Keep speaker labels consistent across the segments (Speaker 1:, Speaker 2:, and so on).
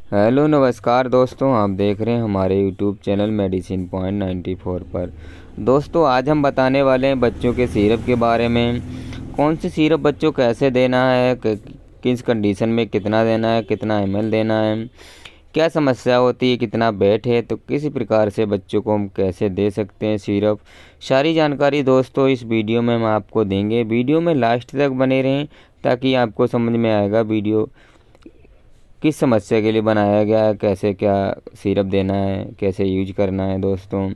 Speaker 1: Hello नमस्कार दोस्तों, आप देख रहे हैं हमारे यूट्यूब चैनल मेडिसिन पॉइंट 94 पर। दोस्तों आज हम बताने वाले हैं बच्चों के सिरप के बारे में। कौन सी सिरप बच्चों को कैसे देना है, किस कंडीशन में कितना देना है, कितना ml देना है, क्या समस्या होती है, कितना वेट है, तो किसी प्रकार से बच्चों को हम कैसे दे सकते हैं सिरप। सारी जानकारी दोस्तों इस वीडियो में हम आपको देंगे। वीडियो में लास्ट तक बने रहें ताकि आपको समझ में आएगा वीडियो किस समस्या के लिए बनाया गया है, कैसे क्या सिरप देना है, कैसे यूज करना है दोस्तों।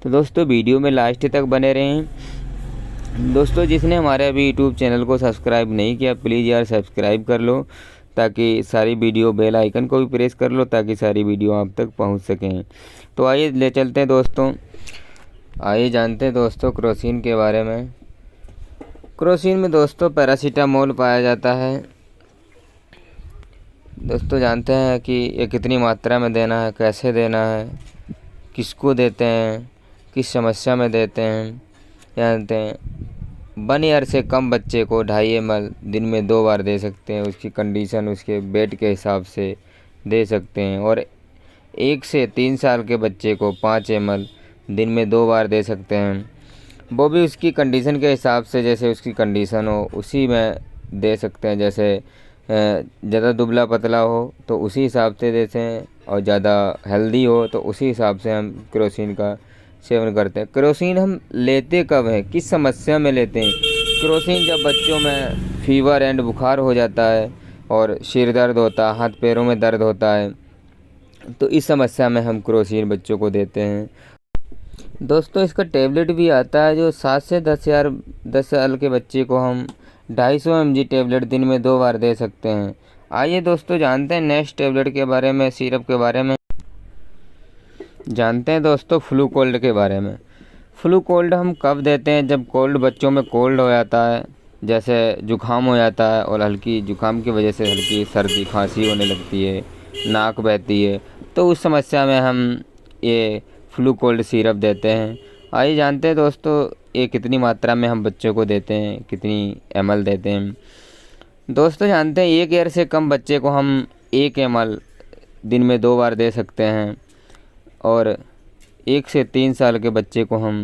Speaker 1: तो दोस्तों वीडियो में लास्ट तक बने रहें। दोस्तों जिसने हमारे अभी यूट्यूब चैनल को सब्सक्राइब नहीं किया प्लीज़ यार सब्सक्राइब कर लो, ताकि सारी वीडियो बेल आइकन को भी प्रेस कर लो ताकि सारी वीडियो आप तक पहुंच सकें। तो आइए ले चलते हैं दोस्तों, आइए जानते हैं दोस्तों क्रोसिन के बारे में। क्रोसिन में दोस्तों पैरासीटामोल पाया जाता है। दोस्तों जानते हैं कि ये कितनी मात्रा में देना है, कैसे देना है, किसको देते हैं, किस समस्या में देते हैं। जानते हैं 1 ईयर से कम बच्चे को 2.5 ml दिन में 2 बार दे सकते हैं, उसकी कंडीशन उसके वेट के हिसाब से दे सकते हैं। और 1 से 3 साल के बच्चे को 5 ml दिन में 2 बार दे सकते हैं, वो भी उसकी कंडीशन के हिसाब से, जैसे उसकी कंडीशन हो उसी में दे सकते हैं। जैसे ज़्यादा दुबला पतला हो तो उसी हिसाब से देते हैं, और ज़्यादा हेल्दी हो तो उसी हिसाब से हम क्रोसिन का सेवन करते हैं। क्रोसिन हम लेते कब हैं, किस समस्या में लेते हैं? क्रोसिन जब बच्चों में फीवर एंड बुखार हो जाता है और सिर दर्द होता है, हाथ पैरों में दर्द होता है, तो इस समस्या में हम क्रोसिन बच्चों को देते हैं। दोस्तों इसका टेबलेट भी आता है जो 7 से 10 साल के बच्चे को हम 250 mg टेबलेट दिन में 2 बार दे सकते हैं। आइए दोस्तों जानते हैं नेक्स्ट टेबलेट के बारे में, सिरप के बारे में। जानते हैं दोस्तों फ्लू कोल्ड के बारे में। फ्लू कोल्ड हम कब देते हैं? जब कोल्ड बच्चों में कोल्ड हो जाता है, जैसे जुकाम हो जाता है और हल्की जुकाम की वजह से हल्की सर्दी खांसी होने लगती है, नाक बहती है, तो उस समस्या में हम ये फ्लू कोल्ड सिरप देते हैं। आइए जानते हैं दोस्तों ये कितनी मात्रा में हम बच्चों को देते हैं, कितनी ml देते हैं। दोस्तों जानते हैं 1 ईयर से कम बच्चे को हम 1 ml दिन में 2 बार दे सकते हैं, और 1 से 3 साल के बच्चे को हम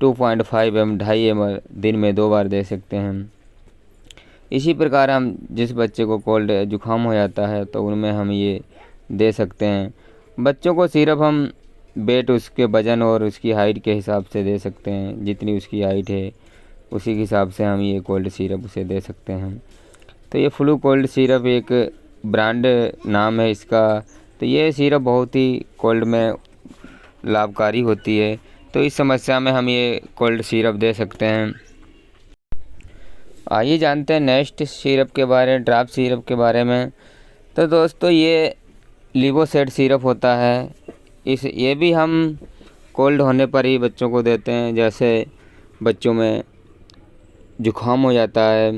Speaker 1: 2.5 ml दिन में 2 बार दे सकते हैं। इसी प्रकार हम जिस बच्चे को कोल्ड जुकाम हो जाता है तो उनमें हम ये दे सकते हैं। बच्चों को सिरप हम वेट, उसके वज़न और उसकी हाइट के हिसाब से दे सकते हैं। जितनी उसकी हाइट है उसी के हिसाब से हम ये कोल्ड सिरप उसे दे सकते हैं। तो ये फ्लू कोल्ड सिरप एक ब्रांड नाम है इसका। तो ये सिरप बहुत ही कोल्ड में लाभकारी होती है, तो इस समस्या में हम ये कोल्ड सिरप दे सकते हैं। आइए जानते हैं नेक्स्ट सिरप के बारे में, ड्रॉप सिरप के बारे में। तो दोस्तों ये लिवोसेट सिरप होता है। ये भी हम कोल्ड होने पर ही बच्चों को देते हैं। जैसे बच्चों में जुकाम हो जाता है,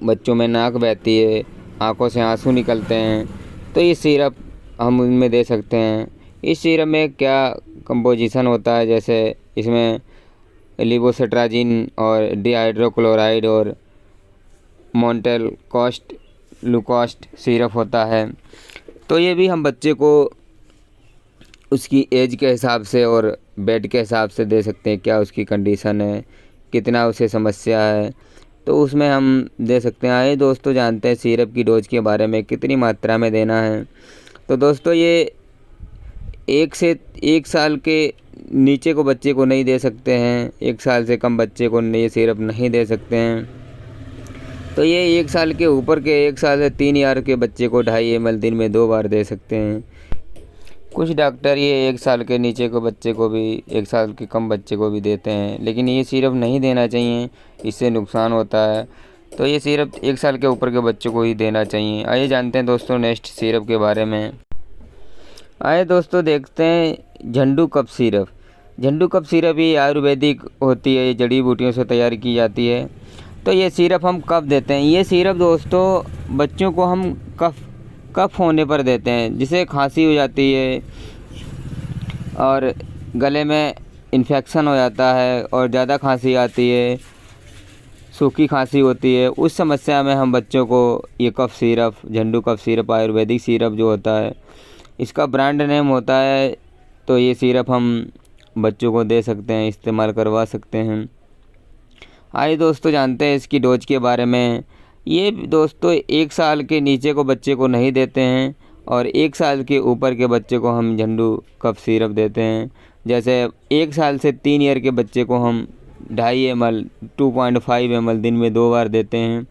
Speaker 1: बच्चों में नाक बहती है, आंखों से आंसू निकलते हैं, तो ये सिरप हम उनमें दे सकते हैं। इस सिरप में क्या कंपोजिशन होता है, जैसे इसमें लिवोसेट्राजिन और डिहाइड्रोक्लोराइड और मोंटेल कॉस्ट लूकोस्ट सिरप होता है। तो ये भी हम बच्चे को उसकी एज के हिसाब से और बेड के हिसाब से दे सकते हैं, क्या उसकी कंडीशन है, कितना उसे समस्या है, तो उसमें हम दे सकते हैं। आइए दोस्तों जानते हैं सिरप की डोज के बारे में, कितनी मात्रा में देना है। तो दोस्तों ये 1 साल के नीचे को बच्चे को नहीं दे सकते हैं, 1 साल से कम बच्चे को ये सिरप नहीं दे सकते हैं। तो ये 1 साल के ऊपर के, 1 साल से 3 ईयर के बच्चे को 2.5 ml दिन में 2 बार दे सकते हैं। कुछ डॉक्टर ये 1 साल के नीचे को बच्चे को भी, 1 साल के कम बच्चे को भी देते हैं, लेकिन ये सिरप नहीं देना चाहिए, इससे नुकसान होता है। तो ये सिरप 1 साल के ऊपर के बच्चों को ही देना चाहिए। आइए जानते हैं दोस्तों नेक्स्ट सिरप के बारे में। आइए दोस्तों देखते हैं झंडू कफ सिरप। झंडू कफ सिरप ये आयुर्वेदिक होती है, ये जड़ी बूटियों से तैयार की जाती है। तो ये सिरप हम कब देते हैं? ये सिरप दोस्तों बच्चों को हम कफ होने पर देते हैं, जिसे खांसी हो जाती है और गले में इन्फेक्शन हो जाता है और ज़्यादा खांसी आती है, सूखी खांसी होती है, उस समस्या में हम बच्चों को ये कफ सिरप, झंडू कफ सिरप, आयुर्वेदिक सिरप जो होता है, इसका ब्रांड नेम होता है, तो ये सिरप हम बच्चों को दे सकते हैं, इस्तेमाल करवा सकते हैं। आइए दोस्तों जानते हैं इसकी डोज के बारे में। ये दोस्तों 1 साल के नीचे को बच्चे को नहीं देते हैं और 1 साल के ऊपर के बच्चे को हम झंडू कफ सिरप देते हैं। जैसे 1 साल से 3 ईयर के बच्चे को हम 2.5 ml 2.5 ml दिन में 2 बार देते हैं।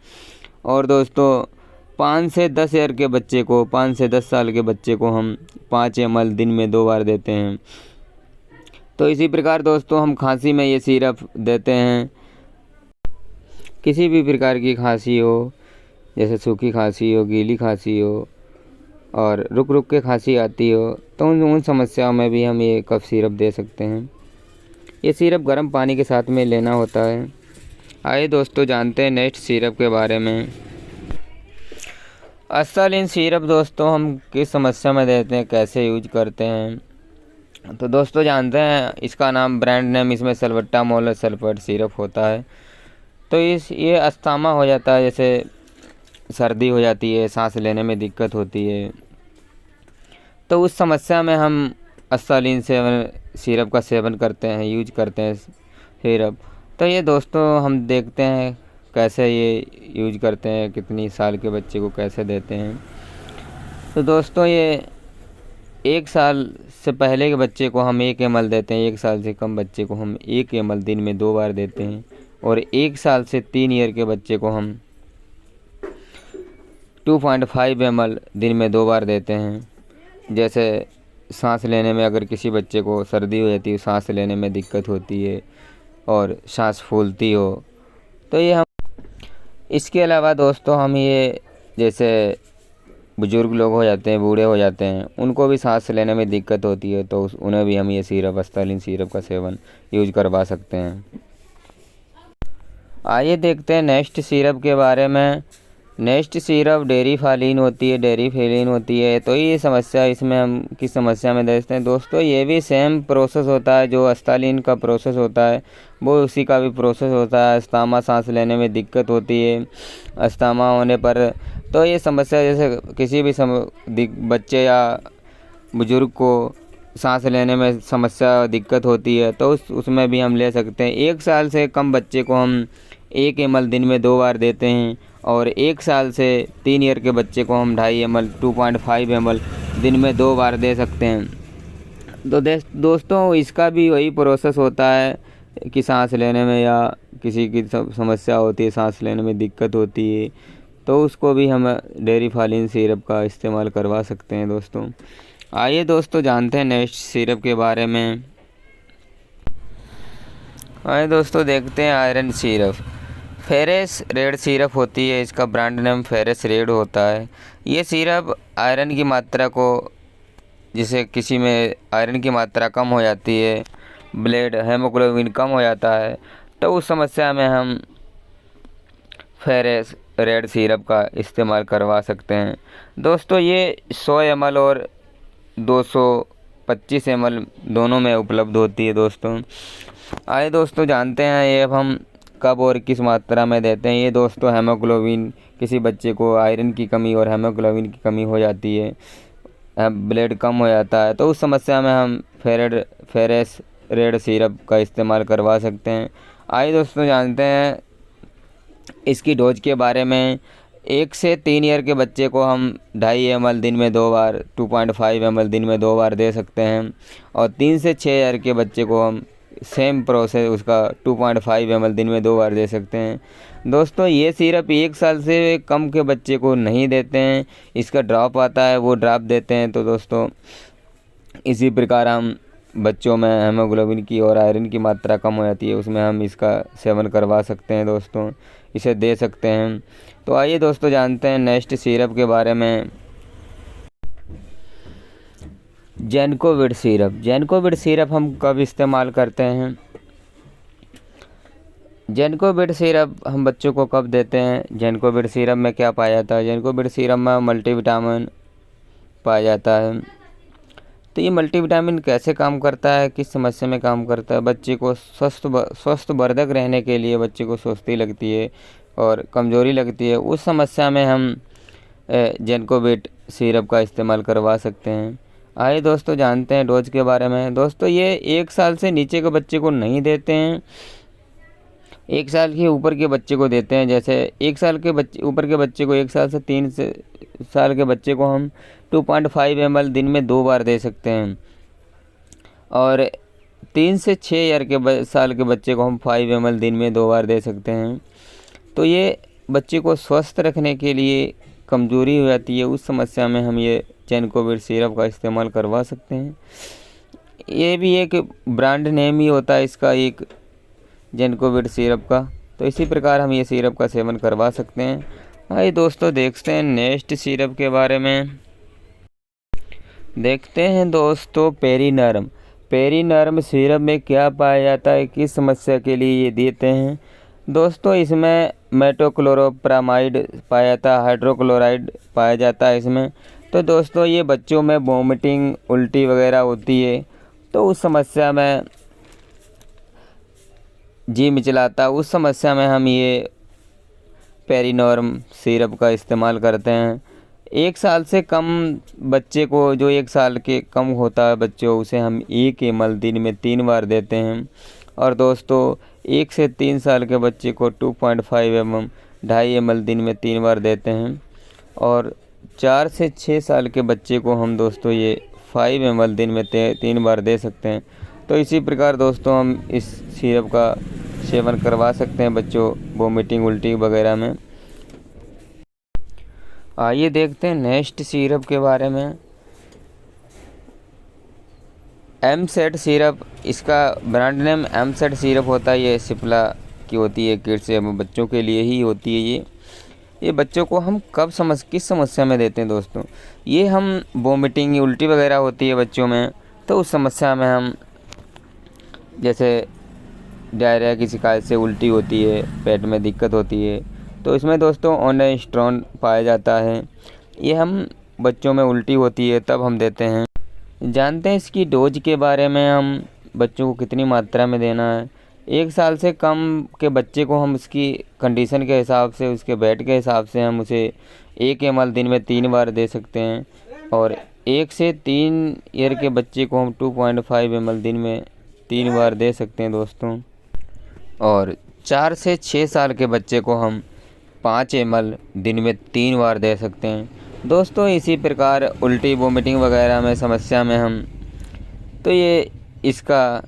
Speaker 1: और दोस्तों 5 से 10 ईयर के बच्चे को, 5 से 10 साल के बच्चे को हम 5 ml दिन में 2 बार देते हैं। तो इसी प्रकार दोस्तों हम खांसी में ये सिरप देते हैं। किसी भी प्रकार की खांसी हो, जैसे सूखी खांसी हो, गीली खांसी हो और रुक रुक के खांसी आती हो, तो उन समस्याओं में भी हम ये कफ सिरप दे सकते हैं। ये सिरप गर्म पानी के साथ में लेना होता है। आइए दोस्तों जानते हैं नेक्स्ट सिरप के बारे में। अस्तालिन सिरप दोस्तों हम किस समस्या में देते हैं, कैसे यूज करते हैं, तो दोस्तों जानते हैं इसका नाम, ब्रांड नेम इसमें सल्बुटामोल सल्फेट सिरप होता है। तो ये अस्थमा हो जाता है, जैसे सर्दी हो जाती है, सांस लेने में दिक्कत होती है, तो उस समस्या में हम अस्तालिन सिरप का सेवन करते हैं, यूज करते हैं सिरप। तो ये दोस्तों हम देखते हैं कैसे ये यूज करते हैं, कितनी साल के बच्चे को कैसे देते हैं। तो दोस्तों ये 1 साल से पहले के बच्चे को हम 1 ml देते हैं, 1 साल से कम बच्चे को हम 1 ml दिन में 2 बार देते हैं और 1 साल से 3 ईयर के बच्चे को हम 2.5 ml दिन में 2 बार देते हैं। जैसे सांस लेने में अगर किसी बच्चे को सर्दी हो जाती है, सांस लेने में दिक्कत होती है और सांस फूलती हो, तो ये हम, इसके अलावा दोस्तों हम ये, जैसे बुज़ुर्ग लोग हो जाते हैं, बूढ़े हो जाते हैं, उनको भी सांस लेने में दिक्कत होती है, तो उन्हें भी हम ये सिरप, अस्तालिन सिरप का सेवन यूज करवा सकते हैं। आइए देखते हैं नेक्स्ट सिरप के बारे में। नेक्स्ट सिरप डेरिफालिन होती है, डेरिफेलिन होती है। तो ये समस्या, इसमें हम किस समस्या में देखते हैं दोस्तों, ये भी सेम प्रोसेस होता है जो अस्तालिन का प्रोसेस होता है, वो उसी का भी प्रोसेस होता है। अस्थमा, सांस लेने में दिक्कत होती है, अस्थमा होने पर, तो ये समस्या जैसे किसी भी बच्चे या बुज़ुर्ग को सांस लेने में समस्या, दिक्कत होती है, तो उसमें भी हम ले सकते हैं। 1 साल से कम बच्चे को हम 1 ml दिन में 2 बार देते हैं और 1 साल से 3 ईयर के बच्चे को हम 2.5 ml 2.5 ml दिन में 2 बार दे सकते हैं। तो दोस्तों इसका भी वही प्रोसेस होता है कि सांस लेने में या किसी की समस्या होती है, सांस लेने में दिक्कत होती है, तो उसको भी हम डेरिफालिन सिरप का इस्तेमाल करवा सकते हैं दोस्तों। आइए दोस्तों जानते हैं नेक्स्ट सिरप के बारे में। आइए दोस्तों देखते हैं आयरन सिरप। फेरेस रेड सिरप होती है, इसका ब्रांड नेम फेरेस रेड होता है। ये सिरप आयरन की मात्रा को, जिसे किसी में आयरन की मात्रा कम हो जाती है, ब्लड हेमोग्लोबिन कम हो जाता है, तो उस समस्या में हम फेरेस रेड सिरप का इस्तेमाल करवा सकते हैं। दोस्तों ये 100 ml और 225 ml दोनों में उपलब्ध होती है दोस्तों। आइए दोस्तों जानते हैं ये अब हम कब और किस मात्रा में देते हैं। ये दोस्तों हेमोग्लोबिन, किसी बच्चे को आयरन की कमी और हेमोग्लोबिन की कमी हो जाती है, ब्लड कम हो जाता है, तो उस समस्या में हम फेरेस रेड सिरप का इस्तेमाल करवा सकते हैं। आइए दोस्तों जानते हैं इसकी डोज के बारे में। 1 से 3 ईयर के बच्चे को हम 2.5 ml दिन में 2 बार, 2.5 ml दिन में 2 बार दे सकते हैं और 3 से 6 ईयर के बच्चे को हम सेम प्रोसेस उसका 2.5 ml दिन में 2 बार दे सकते हैं। दोस्तों ये सिरप 1 साल से कम के बच्चे को नहीं देते हैं, इसका ड्रॉप आता है, वो ड्रॉप देते हैं। तो दोस्तों इसी प्रकार हम बच्चों में हेमोग्लोबिन की और आयरन की मात्रा कम हो जाती है, उसमें हम इसका सेवन करवा सकते हैं दोस्तों, इसे दे सकते हैं। तो आइए दोस्तों जानते हैं नेक्स्ट सिरप के बारे में। जेनकोविड सिरप। जेनकोविड सिरप हम कब इस्तेमाल करते हैं? जेनकोविड सिरप हम बच्चों को कब देते हैं? जेनकोविड सिरप में क्या पाया जाता है? जेनकोविड सिरप में मल्टीविटामिन पाया जाता है। तो ये मल्टीविटामिन कैसे काम करता है, किस समस्या में काम करता है? बच्चे को स्वस्थ वर्धक रहने के लिए बच्चे को सुस्ती लगती है और कमज़ोरी लगती है, उस समस्या में हम जेनकोविट सिरप का इस्तेमाल करवा सकते हैं। आइए दोस्तों जानते हैं डोज के बारे में। दोस्तों ये 1 साल से नीचे के बच्चे को नहीं देते हैं, 1 साल के ऊपर के बच्चे को देते हैं। जैसे 1 साल के ऊपर के बच्चे को, 1 साल से 3 साल के बच्चे को हम 2.5 ml दिन में 2 बार दे सकते हैं, और 3 से 6 साल के बच्चे को हम 5 ml दिन में 2 बार दे सकते हैं। तो ये बच्चे को स्वस्थ रखने के लिए, कमज़ोरी हो जाती है उस समस्या में हम ये जेनकोविट सिरप का इस्तेमाल करवा सकते हैं। ये भी एक ब्रांड नेम ही होता है इसका, एक जेनकोविट सिरप का। तो इसी प्रकार हम ये सिरप का सेवन करवा सकते हैं। आइए दोस्तों देखते हैं नेक्स्ट सिरप के बारे में। देखते हैं दोस्तों पेरीनर्म सिरप में क्या पाया जाता है, किस समस्या के लिए ये देते हैं। दोस्तों इसमें मेटोक्लोरोप्रामाइड पाया जाता है, हाइड्रोक्लोराइड पाया जाता है इसमें। तो दोस्तों ये बच्चों में वोमिटिंग, उल्टी वगैरह होती है, तो उस समस्या में जी मिचलाता, उस समस्या में हम ये पेरीनर्म सिरप का इस्तेमाल करते हैं। 1 साल से कम बच्चे को, जो 1 साल के कम होता है बच्चों, उसे हम 1 ml दिन में 3 बार देते हैं। और दोस्तों 1 से 3 साल के बच्चे को 2.5 ml 2.5 ml दिन में 3 बार देते हैं। और 4 से 6 साल के बच्चे को हम दोस्तों ये 5 ml दिन में 3 बार दे सकते हैं। तो इसी प्रकार दोस्तों हम इस सिरप का सेवन करवा सकते हैं बच्चों वोमिटिंग, उल्टी वगैरह में। आइए देखते हैं नेक्स्ट सिरप के बारे में। एमसेट सिरप, इसका ब्रांड नेम एमसेट सिरप होता है। ये सिप्ला की होती है, किड्स बच्चों के लिए ही होती है। ये बच्चों को हम किस समस्या में देते हैं दोस्तों? ये हम वोमिटिंग, उल्टी वगैरह होती है बच्चों में, तो उस समस्या में हम, जैसे डायरिया की शिकायत से उल्टी होती है, पेट में दिक्कत होती है, तो इसमें दोस्तों ओनेस्ट्रॉन पाया जाता है। ये हम बच्चों में उल्टी होती है तब हम देते हैं। जानते हैं इसकी डोज के बारे में, हम बच्चों को कितनी मात्रा में देना है। 1 साल से कम के बच्चे को हम उसकी कंडीशन के हिसाब से, उसके वेट के हिसाब से हम उसे 1 ml दिन में 3 बार दे सकते हैं। और 1 से 3 ईयर के बच्चे को हम 2.5 ml दिन में 3 बार दे सकते हैं दोस्तों। और 4 से 6 साल के बच्चे को हम 5 ml दिन में 3 बार दे सकते हैं दोस्तों। इसी प्रकार उल्टी, वोमिटिंग वगैरह में समस्या में हम, तो ये इसका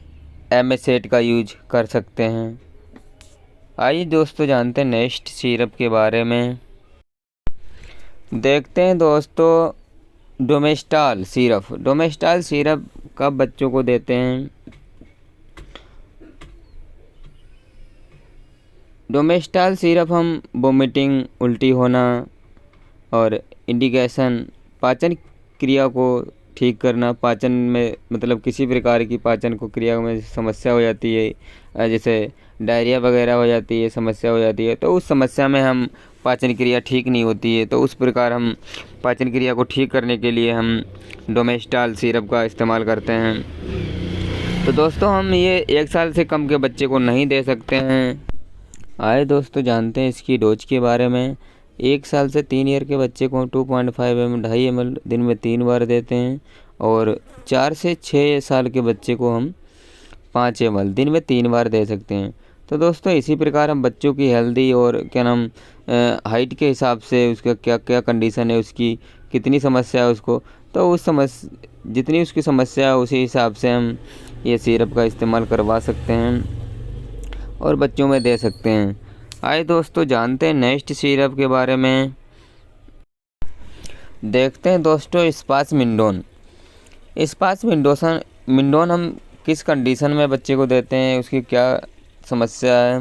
Speaker 1: एमसेट का यूज कर सकते हैं। आइए दोस्तों जानते हैं नेक्स्ट सिरप के बारे में। देखते हैं दोस्तों डोमेस्टाल सिरप कब बच्चों को देते हैं। डोमेस्टाल सिरप हम वोमिटिंग, उल्टी होना और इंडिकेशन, पाचन क्रिया को ठीक करना, पाचन में मतलब किसी प्रकार की पाचन को क्रिया में समस्या हो जाती है, जैसे डायरिया वगैरह हो जाती है, समस्या हो जाती है, तो उस समस्या में हम, पाचन क्रिया ठीक नहीं होती है, तो उस प्रकार हम पाचन क्रिया को ठीक करने के लिए हम डोमेस्टाल सिरप का इस्तेमाल करते हैं। तो दोस्तों हम ये 1 साल से कम के बच्चे को नहीं दे सकते हैं। आइए दोस्तों जानते हैं इसकी डोज के बारे में। 1 साल से 3 ईयर के बच्चे को 2.5 ml 2.5 ml दिन में 3 बार देते हैं। और 4 से 6 साल के बच्चे को हम 5 ml दिन में 3 बार दे सकते हैं। तो दोस्तों इसी प्रकार हम बच्चों की हेल्दी और क्या नाम हाइट के हिसाब से, उसका क्या क्या कंडीशन है, उसकी कितनी समस्या है उसको, तो उस जितनी उसकी समस्या है उसी हिसाब से हम ये सिरप का इस्तेमाल करवा सकते हैं और बच्चों में दे सकते हैं। आइए दोस्तों जानते हैं नेक्स्ट सिरप के बारे में। देखते हैं दोस्तों स्पासमिंडोन हम किस कंडीशन में बच्चे को देते हैं, उसकी क्या समस्या है।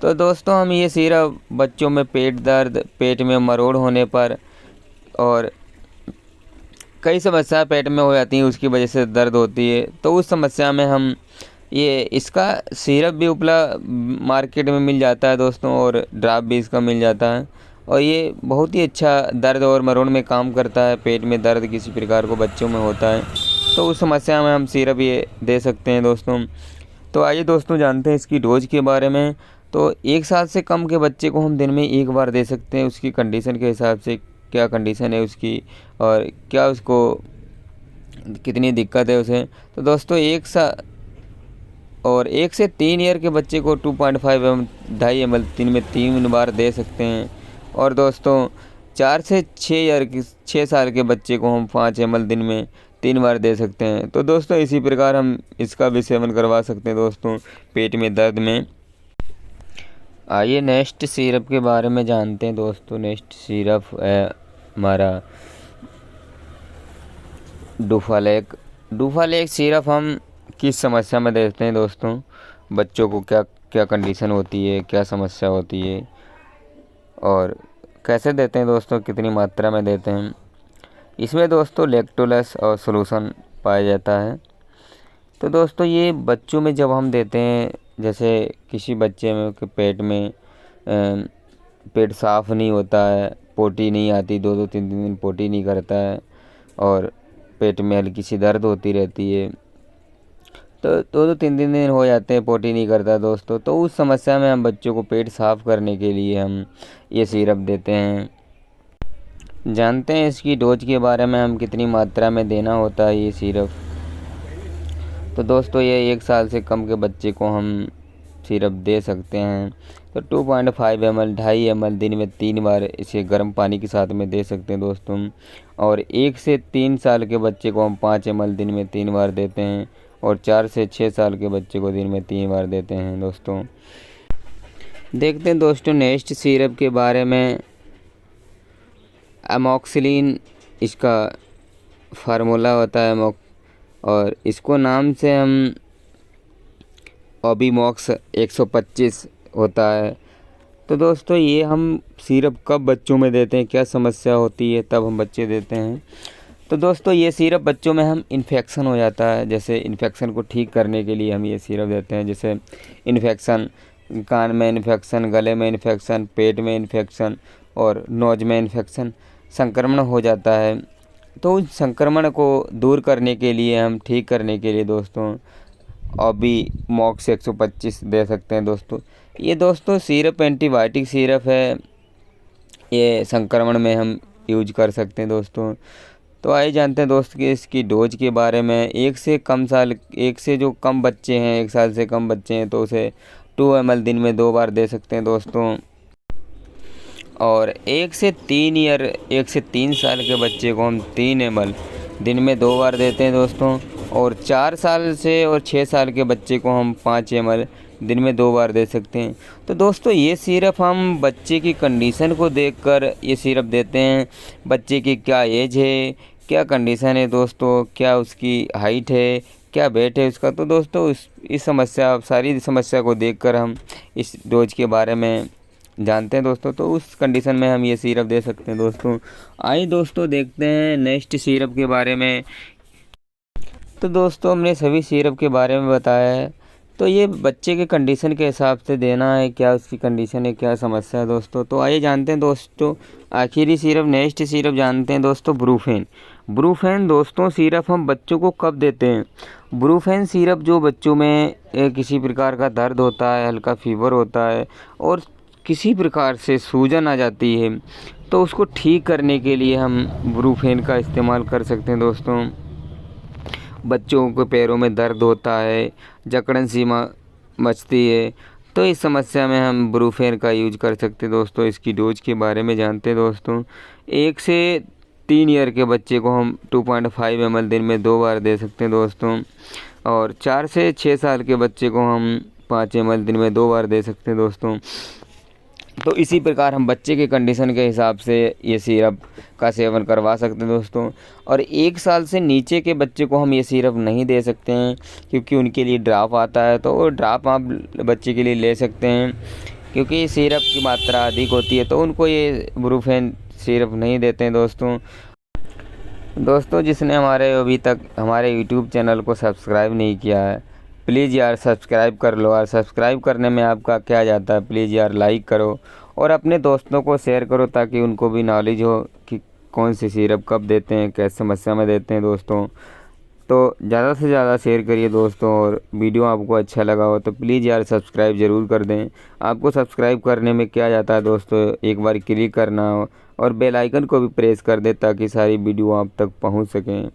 Speaker 1: तो दोस्तों हम ये सिरप बच्चों में पेट दर्द, पेट में मरोड़ होने पर और कई समस्या पेट में हो जाती हैं, उसकी वजह से दर्द होती है, तो उस समस्या में हम ये इसका सिरप भी उपलब्ध मार्केट में मिल जाता है दोस्तों, और ड्राप भी इसका मिल जाता है। और ये बहुत ही अच्छा दर्द और मरोड़ में काम करता है। पेट में दर्द किसी प्रकार को बच्चों में होता है तो उस समस्या में हम सिरप ये दे सकते हैं दोस्तों। तो आइए दोस्तों जानते हैं इसकी डोज के बारे में। तो 1 साल से कम के बच्चे को हम दिन में 1 बार दे सकते हैं, उसकी कंडीशन के हिसाब से, क्या कंडीशन है उसकी और क्या उसको कितनी दिक्कत है उसे। तो दोस्तों 1 से 3 ईयर के बच्चे को 2.5 ml 2.5 ml दिन में 3 बार दे सकते हैं। और दोस्तों 4 से 6 साल के बच्चे को हम 5 ml दिन में 3 बार दे सकते हैं। तो दोस्तों इसी प्रकार हम इसका भी सेवन करवा सकते हैं दोस्तों पेट में दर्द में। आइए नेक्स्ट सिरप के बारे में जानते हैं दोस्तों। नेक्स्ट सिरप है हमारा डुफालेक सिरप हम किस समस्या में देते हैं दोस्तों, बच्चों को क्या क्या कंडीशन होती है, क्या समस्या होती है और कैसे देते हैं दोस्तों, कितनी मात्रा में देते हैं। इसमें दोस्तों लैक्टोलस और सोलूशन पाया जाता है। तो दोस्तों ये बच्चों में जब हम देते हैं, जैसे किसी बच्चे में के पेट साफ़ नहीं होता है, पोटी नहीं आती, 2-3 दिन पोटी नहीं करता है और पेट में हल्की सी दर्द होती रहती है, तो 2-3 दिन हो जाते हैं पोटी नहीं करता दोस्तों। तो उस समस्या में हम बच्चों को पेट साफ़ करने के लिए हम ये सिरप देते हैं। जानते हैं इसकी डोज के बारे में, हम कितनी मात्रा में देना होता है ये सिरप। तो दोस्तों ये 1 साल से कम के बच्चे को हम सिरप दे सकते हैं। तो 2.5 ml 2.5 ml दिन में 3 बार इसे गर्म पानी के साथ में दे सकते हैं दोस्तों। और 1 से 3 साल के बच्चे को हम 5 ml दिन में 3 बार देते हैं और 4 से 6 साल के बच्चे को दिन में 3 बार देते हैं दोस्तों। देखते हैं दोस्तों नेक्स्ट सिरप के बारे में। अमोक्सिलिन इसका फार्मूला होता है और इसको नाम से हम ओबीमॉक्स 125 होता है। तो दोस्तों ये हम सिरप कब बच्चों में देते हैं, क्या समस्या होती है तब हम बच्चे देते हैं। तो दोस्तों ये सिरप बच्चों में हम इन्फेक्शन हो जाता है, जैसे इन्फेक्शन को ठीक करने के लिए हम ये सिरप देते हैं। जैसे इन्फेक्शन, कान में इन्फेक्शन, गले में इन्फेक्शन, पेट में इन्फेक्शन और नोज में इन्फेक्शन, संक्रमण हो जाता है। तो उस संक्रमण को दूर करने के लिए, हम ठीक करने के लिए दोस्तों ओबीमॉक्स 125 दे सकते हैं दोस्तों। ये दोस्तों सिरप एंटीबायोटिक सिरप है, ये संक्रमण में हम यूज कर सकते हैं दोस्तों। तो आइए जानते हैं दोस्त कि इसकी डोज के बारे में। 1 से जो कम बच्चे हैं, 1 साल से कम बच्चे हैं, तो उसे 2 ml दिन में 2 बार दे सकते हैं दोस्तों। और 1 से 3 साल के बच्चे को हम 3 ml दिन में 2 बार देते हैं दोस्तों। और 4 साल से और 6 साल के बच्चे को हम 5 ml दिन में 2 बार दे सकते हैं। तो दोस्तों ये सिरप हम बच्चे की कंडीशन को देखकर ये सिरप देते हैं। बच्चे की क्या एज है, क्या कंडीशन है दोस्तों, क्या उसकी हाइट है, क्या वेट है उसका। तो दोस्तों इस सारी समस्या को देखकर हम इस डोज के बारे में जानते हैं दोस्तों। तो उस कंडीशन में हम ये सिरप दे सकते हैं दोस्तों। आइए दोस्तों देखते हैं नेक्स्ट सिरप के बारे में। तो दोस्तों हमने सभी सिरप के बारे में बताया है। तो ये बच्चे के कंडीशन के हिसाब से देना है, क्या उसकी कंडीशन है, क्या समस्या है दोस्तों। तो आइए जानते हैं दोस्तों आखिरी सिरप, नेक्स्ट सिरप जानते हैं दोस्तों ब्रूफेन दोस्तों सिरप हम बच्चों को कब देते हैं। ब्रूफेन सिरप जो बच्चों में किसी प्रकार का दर्द होता है, हल्का फीवर होता है और किसी प्रकार से सूजन आ जाती है, तो उसको ठीक करने के लिए हम ब्रूफेन का इस्तेमाल कर सकते हैं दोस्तों। बच्चों के पैरों में दर्द होता है, जकड़न सी मचती है, तो इस समस्या में हम ब्रूफेन का यूज कर सकते हैं दोस्तों। इसकी डोज के बारे में जानते हैं दोस्तों। 1 से 3 ईयर के बच्चे को हम 2.5 ml दिन में 2 बार दे सकते हैं दोस्तों। और 4 से 6 साल के बच्चे को हम 5 ml दिन में 2 बार दे सकते हैं दोस्तों। तो इसी प्रकार हम बच्चे के कंडीशन के हिसाब से ये सिरप का सेवन करवा सकते हैं दोस्तों। और 1 साल से नीचे के बच्चे को हम ये सिरप नहीं दे सकते हैं, क्योंकि उनके लिए ड्राप आता है। तो वो ड्राप आप बच्चे के लिए ले सकते हैं, क्योंकि सिरप की मात्रा अधिक होती है, तो उनको ये ब्रूफेन सिरप नहीं देते हैं दोस्तों। जिसने अभी तक हमारे यूट्यूब चैनल को सब्सक्राइब नहीं किया है, प्लीज़ यार सब्सक्राइब कर लो। और सब्सक्राइब करने में आपका क्या जाता है, प्लीज़ यार लाइक करो और अपने दोस्तों को शेयर करो, ताकि उनको भी नॉलेज हो कि कौन सी सिरप कब देते हैं, कैसे समस्या में देते हैं दोस्तों। तो ज़्यादा से ज़्यादा शेयर करिए दोस्तों, और वीडियो आपको अच्छा लगा हो तो प्लीज़ यार सब्सक्राइब ज़रूर कर दें। आपको सब्सक्राइब करने में क्या जाता है दोस्तों, एक बार क्लिक करना हो और बेल आइकन को भी प्रेस कर दें ताकि सारी वीडियो आप तक पहुंच सकें।